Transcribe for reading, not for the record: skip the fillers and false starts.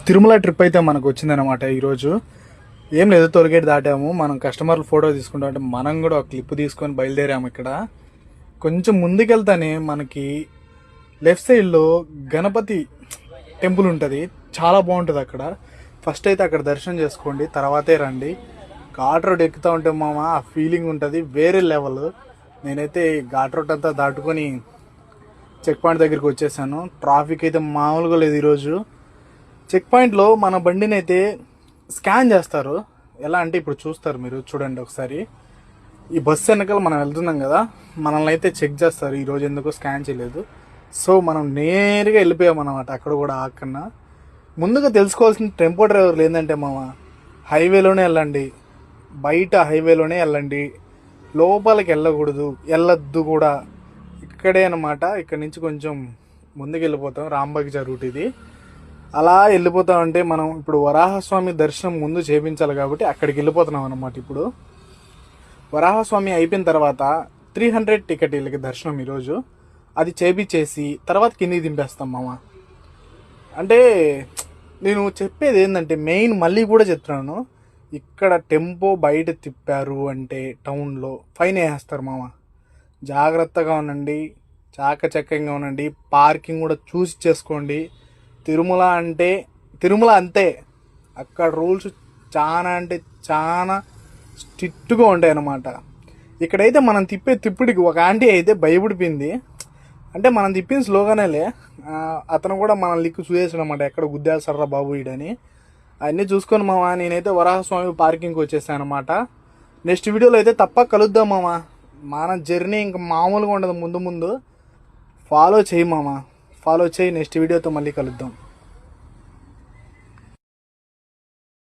Tirumala trip అయితే మనకు వచ్చిందనమాట ఈరోజు. ఏం లేదు, టోల్గేట్ దాటాము. మనం కస్టమర్లు ఫోటో తీసుకుంటాం అంటే మనం కూడా ఒక క్లిప్ తీసుకొని బయలుదేరాము. ఇక్కడ కొంచెం ముందుకెళ్తానే మనకి లెఫ్ట్ సైడ్లో గణపతి టెంపుల్ ఉంటుంది, చాలా బాగుంటుంది అక్కడ. ఫస్ట్ అయితే అక్కడ దర్శనం చేసుకోండి, తర్వాతే రండి. ఘాట్ రోడ్ ఎక్కుతూ ఉంటే మామ ఆ ఫీలింగ్ ఉంటుంది వేరే లెవెల్. నేనైతే ఘాట్ రోడ్ అంతా దాటుకొని చెక్ పాయింట్ దగ్గరికి వచ్చేసాను. ట్రాఫిక్ అయితే మామూలుగా లేదు ఈరోజు. చెక్ పాయింట్లో మన బండిని అయితే స్కాన్ చేస్తారు. ఎలా అంటే ఇప్పుడు చూస్తారు, మీరు చూడండి ఒకసారి. ఈ బస్సు వెనకాల మనం వెళ్తున్నాం కదా, మనల్ని అయితే చెక్ చేస్తారు. ఈరోజు ఎందుకో స్కాన్ చేయలేదు. సో మనం నేరుగా వెళ్ళిపోయాం అన్నమాట. అక్కడ కూడా ఆకన్నా ముందుగా తెలుసుకోవాల్సిన టెంపో డ్రైవర్లు ఏంటంటే మామ, హైవేలోనే వెళ్ళండి, బయట హైవేలోనే వెళ్ళండి, లోపలికి వెళ్ళొద్దు కూడా. ఇక్కడే అనమాట. ఇక్కడ నుంచి కొంచెం ముందుకు వెళ్ళిపోతాం. రాంబగిజా రూట్ ఇది. అలా వెళ్ళిపోతామంటే మనం ఇప్పుడు వరాహస్వామి దర్శనం ముందు చేయించాలి కాబట్టి అక్కడికి వెళ్ళిపోతున్నాం అనమాట. ఇప్పుడు వరాహస్వామి అయిపోయిన తర్వాత 300 టికెట్ వీళ్ళకి దర్శనం ఈరోజు. అది చేపించేసి తర్వాత కిందికి దింపేస్తాం మామ. అంటే నేను చెప్పేది ఏంటంటే మెయిన్ మళ్ళీ కూడా చెప్తున్నాను, ఇక్కడ టెంపో బయట తిప్పారు అంటే టౌన్లో ఫైన్ వేసేస్తారు మామ. జాగ్రత్తగా ఉండండి, చాకచక్యంగా ఉండండి, పార్కింగ్ కూడా చూసి చేసుకోండి. తిరుమల అంతే, అక్కడ రూల్స్ చాలా అంటే చాలా స్ట్రిక్ట్గా ఉంటాయి అన్నమాట. ఇక్కడైతే మనం తిప్పుడికి ఒక ఆంటీ అయితే భయపడిపోయింది. అంటే మనం తిప్పింది స్లోగానేలే, అతను కూడా మన లిక్కు చూసేసాడు అనమాట, ఎక్కడ గుద్దేస్తారా బాబు ఈడని. అవన్నీ చూసుకొని మామ నేనైతే వరాహస్వామి పార్కింగ్కి వచ్చేసాను అనమాట. నెక్స్ట్ వీడియోలో అయితే తప్పక కలుద్దాం మామ. మన జర్నీ ఇంకా మామూలుగా ఉండదు. ముందు ఫాలో చేయి మామ, ఫాలో చేయి. నెక్స్ట్ వీడియోతో మళ్ళీ కలుద్దాం.